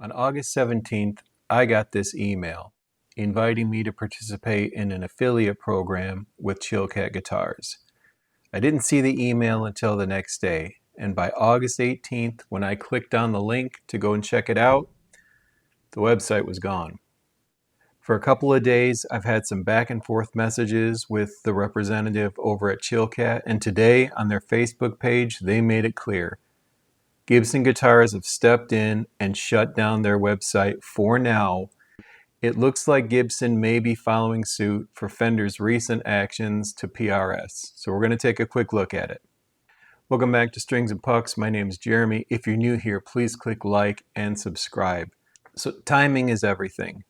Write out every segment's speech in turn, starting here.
On August 17th, I got this email inviting me to participate in an affiliate program with Chillcat Guitars. I didn't see the email until the next day, and by August 18th, when I clicked on the link to go and check it out, the website was gone. For a couple of days, I've had some back and forth messages with the representative over at Chillcat, and today on their Facebook page, they made it clear. Gibson Guitars have stepped in and shut down their website for now. It looks like Gibson may be following suit for Fender's recent actions to PRS. So we're going to take a quick look at it. Welcome back to Strings and Pucks. My name is Jeremy. If you're new here, please click like and subscribe. So timing is everything.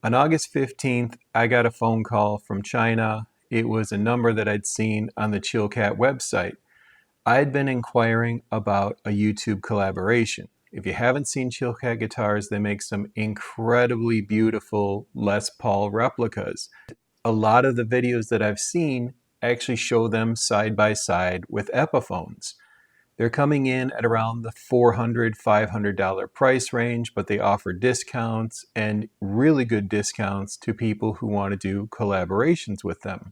On August 15th, I got a phone call from China. It was a number that I'd seen on the Chillcat website. I'd been inquiring about a YouTube collaboration. If you haven't seen Chillcat Guitars, they make some incredibly beautiful Les Paul replicas. A lot of the videos that I've seen actually show them side by side with Epiphones. They're coming in at around the $400, $500 price range, but they offer discounts and really good discounts to people who want to do collaborations with them.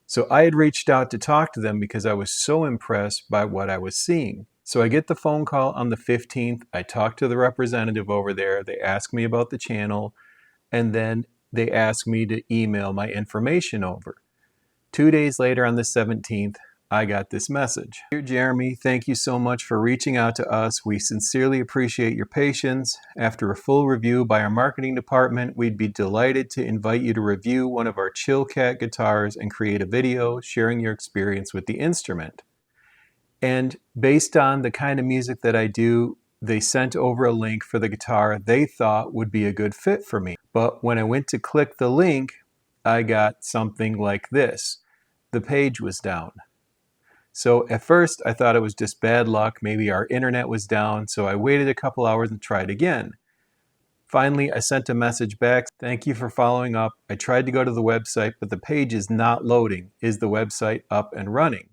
So I had reached out to talk to them because I was so impressed by what I was seeing. So I get the phone call on the 15th. I talk to the representative over there. They ask me about the channel, and then they ask me to email my information over. 2 days later on the 17th, I got this message. Dear Jeremy, thank you so much for reaching out to us. We sincerely appreciate your patience. After a full review by our marketing department, we'd be delighted to invite you to review one of our Chillcat guitars and create a video sharing your experience with the instrument. And based on the kind of music that I do, they sent over a link for the guitar they thought would be a good fit for me. But when I went to click the link, I got something like this. The page was down. So at first I thought it was just bad luck, maybe our internet was down, so I waited a couple hours and tried again. Finally, I sent a message back, thank you for following up. I tried to go to the website, but the page is not loading. Is the website up and running?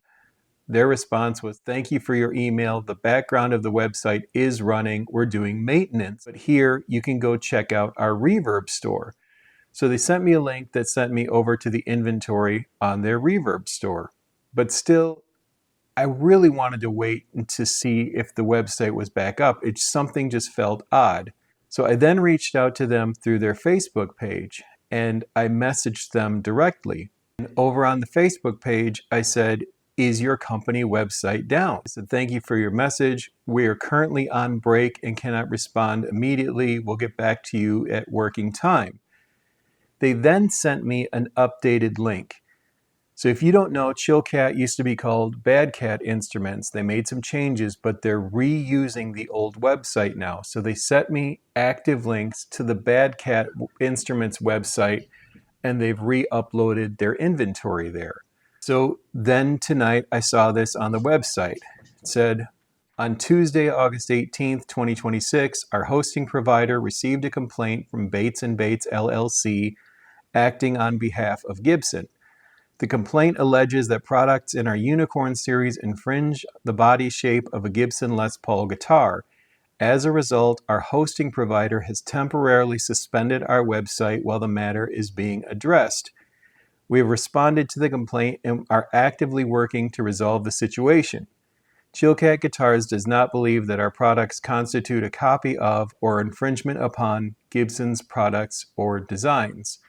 Their response was, thank you for your email. The background of the website is running. We're doing maintenance, but here you can go check out our Reverb store. So they sent me a link that sent me over to the inventory on their Reverb store. But still, I really wanted to wait to see if the website was back up. Something just felt odd. So I then reached out to them through their Facebook page and I messaged them directly. And over on the Facebook page, I said, is your company website down? I said, thank you for your message. We are currently on break and cannot respond immediately. We'll get back to you at working time. They then sent me an updated link. So if you don't know, Chillcat used to be called Bad Cat Instruments. They made some changes, but they're reusing the old website now. So they sent me active links to the Bad Cat Instruments website, and they've re-uploaded their inventory there. So then tonight I saw this on the website. It said, on Tuesday, August 18th, 2026, our hosting provider received a complaint from Bates & Bates LLC acting on behalf of Gibson. The complaint alleges that products in our Unicorn series infringe the body shape of a Gibson Les Paul guitar. As a result, our hosting provider has temporarily suspended our website while the matter is being addressed. We have responded to the complaint and are actively working to resolve the situation. Chillcat Guitars does not believe that our products constitute a copy of or infringement upon Gibson's products or designs.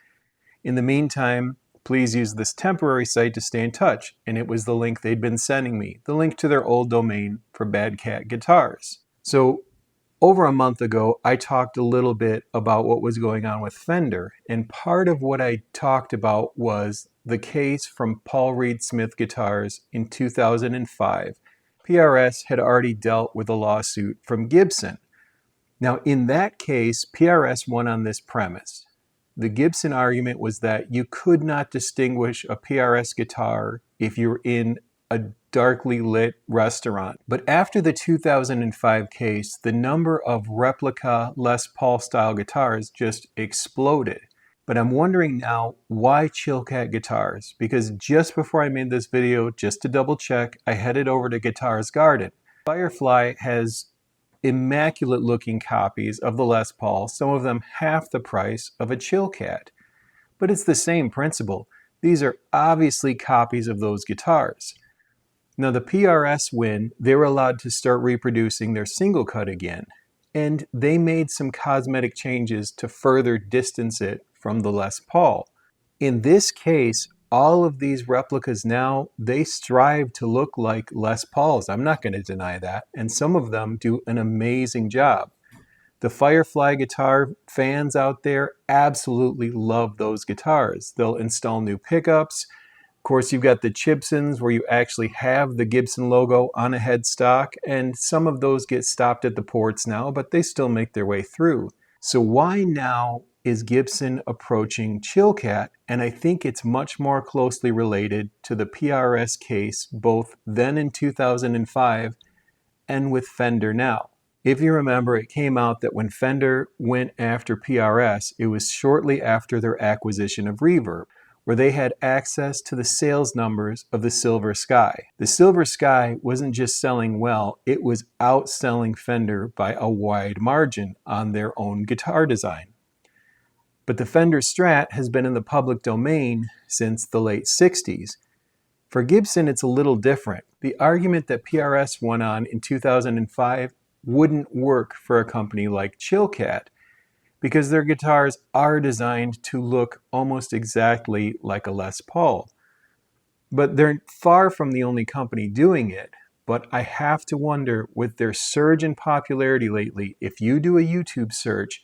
In the meantime, please use this temporary site to stay in touch. And it was the link they'd been sending me, the link to their old domain for Bad Cat Guitars. So over a month ago, I talked a little bit about what was going on with Fender. And part of what I talked about was the case from Paul Reed Smith Guitars in 2005. PRS had already dealt with a lawsuit from Gibson. Now in that case, PRS won on this premise. The Gibson argument was that you could not distinguish a PRS guitar if you're in a darkly lit restaurant. But after the 2005 case, the number of replica Les Paul style guitars just exploded. But I'm wondering now, why Chillcat Guitars? Because just before I made this video, just to double check, I headed over to Guitars Garden. Firefly has immaculate looking copies of the Les Paul, some of them half the price of a Chillcat. But it's the same principle. These are obviously copies of those guitars. Now the PRS win, they were allowed to start reproducing their single cut again, and they made some cosmetic changes to further distance it from the Les Paul. In this case, all of these replicas now, they strive to look like Les Pauls. I'm not going to deny that, and some of them do an amazing job. The Firefly guitar fans out there absolutely love those guitars. They'll install new pickups. Of course, you've got the Chibsons where you actually have the Gibson logo on a headstock, and some of those get stopped at the ports now, but they still make their way through. So why now is Gibson approaching Chillcat? And I think it's much more closely related to the PRS case, both then in 2005 and with Fender now. If you remember, it came out that when Fender went after PRS, it was shortly after their acquisition of Reverb, where they had access to the sales numbers of the Silver Sky. The Silver Sky wasn't just selling well, it was outselling Fender by a wide margin on their own guitar design. But the Fender Strat has been in the public domain since the late 60s. For Gibson, it's a little different. The argument that PRS won on in 2005 wouldn't work for a company like Chillcat because their guitars are designed to look almost exactly like a Les Paul. But they're far from the only company doing it. But I have to wonder, with their surge in popularity lately, if you do a YouTube search,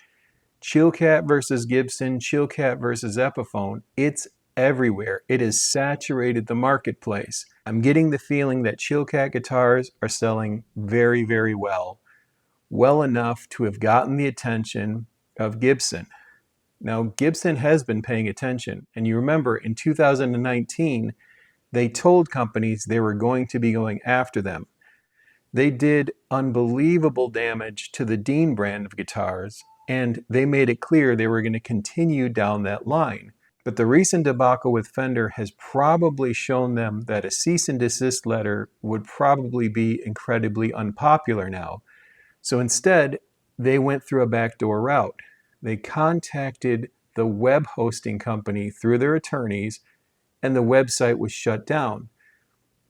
Chillcat versus Gibson, Chillcat versus Epiphone, it's everywhere. It has saturated the marketplace. I'm getting the feeling that Chillcat guitars are selling very, very well. Well enough to have gotten the attention of Gibson. Now, Gibson has been paying attention, and you remember in 2019, they told companies they were going to be going after them. They did unbelievable damage to the Dean brand of guitars, and they made it clear they were going to continue down that line. But the recent debacle with Fender has probably shown them that a cease and desist letter would probably be incredibly unpopular now. So instead, they went through a backdoor route. They contacted the web hosting company through their attorneys, and the website was shut down.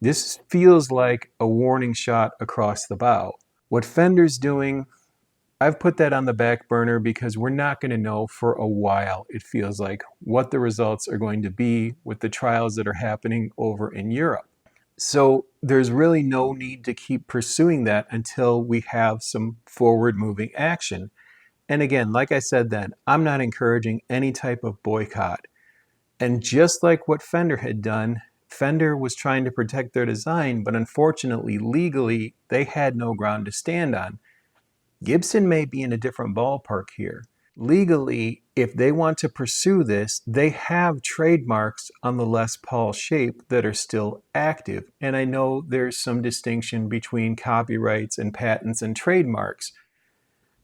This feels like a warning shot across the bow. What Fender's doing, I've put that on the back burner because we're not going to know for a while, it feels like, what the results are going to be with the trials that are happening over in Europe. So there's really no need to keep pursuing that until we have some forward-moving action. And again, like I said then, I'm not encouraging any type of boycott. And just like what Fender had done, Fender was trying to protect their design, but unfortunately, legally, they had no ground to stand on. Gibson may be in a different ballpark here. Legally, if they want to pursue this, they have trademarks on the Les Paul shape that are still active. And I know there's some distinction between copyrights and patents and trademarks.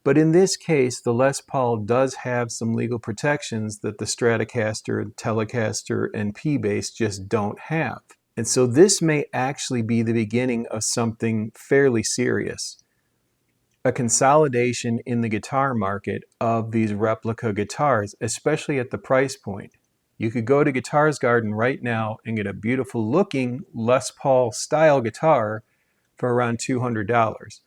But in this case, the Les Paul does have some legal protections that the Stratocaster, Telecaster, and P-Bass just don't have. And so this may actually be the beginning of something fairly serious. A consolidation in the guitar market of these replica guitars, especially at the price point. You could go to Guitars Garden right now and get a beautiful looking Les Paul style guitar for around $200.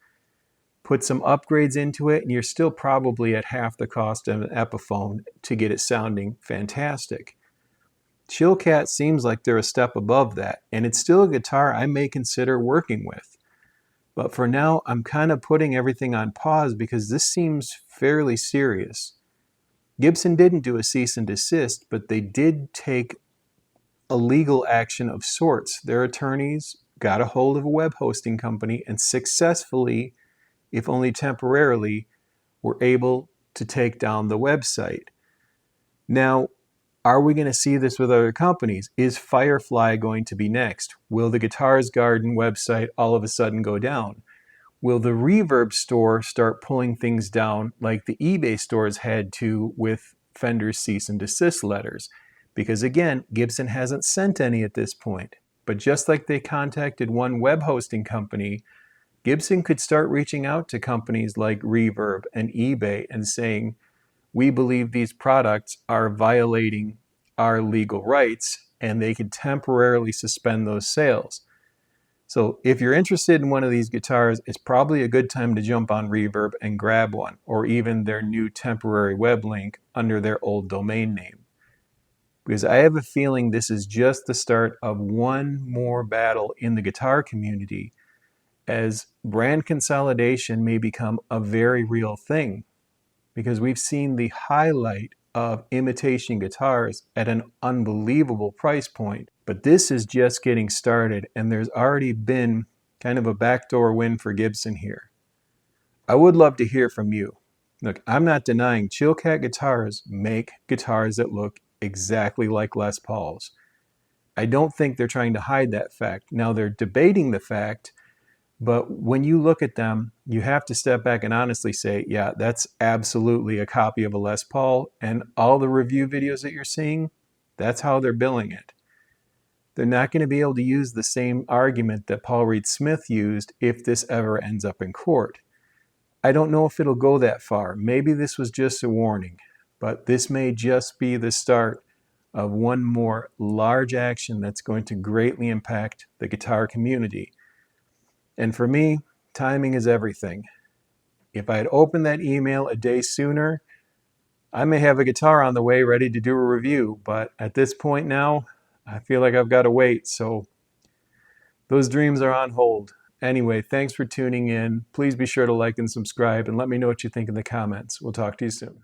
Put some upgrades into it and you're still probably at half the cost of an Epiphone to get it sounding fantastic. Chillcat seems like they're a step above that, and it's still a guitar I may consider working with. But for now, I'm kind of putting everything on pause because this seems fairly serious. Gibson didn't do a cease and desist, but they did take a legal action of sorts. Their attorneys got a hold of a web hosting company and successfully, if only temporarily, were able to take down the website. Now, are we going to see this with other companies? Is Firefly going to be next? Will the Guitars Garden website all of a sudden go down? Will the Reverb store start pulling things down like the eBay stores had to with Fender's cease and desist letters? Because again, Gibson hasn't sent any at this point. But just like they contacted one web hosting company, Gibson could start reaching out to companies like Reverb and eBay and saying, we believe these products are violating our legal rights, and they could temporarily suspend those sales. So if you're interested in one of these guitars, it's probably a good time to jump on Reverb and grab one, or even their new temporary web link under their old domain name. Because I have a feeling this is just the start of one more battle in the guitar community, as brand consolidation may become a very real thing. Because we've seen the highlight of imitation guitars at an unbelievable price point. But this is just getting started, and there's already been kind of a backdoor win for Gibson here. I would love to hear from you. Look, I'm not denying Chillcat guitars make guitars that look exactly like Les Pauls. I don't think they're trying to hide that fact. Now they're debating the fact, but when you look at them, you have to step back and honestly say, yeah, that's absolutely a copy of a Les Paul, and all the review videos that you're seeing, that's how they're billing it. They're not going to be able to use the same argument that Paul Reed Smith used if this ever ends up in court. I don't know if it'll go that far. Maybe this was just a warning, but this may just be the start of one more large action that's going to greatly impact the guitar community. And for me, timing is everything. If I had opened that email a day sooner, I may have a guitar on the way ready to do a review, but at this point now, I feel like I've got to wait, so those dreams are on hold. Anyway, thanks for tuning in. Please be sure to like and subscribe, and let me know what you think in the comments. We'll talk to you soon.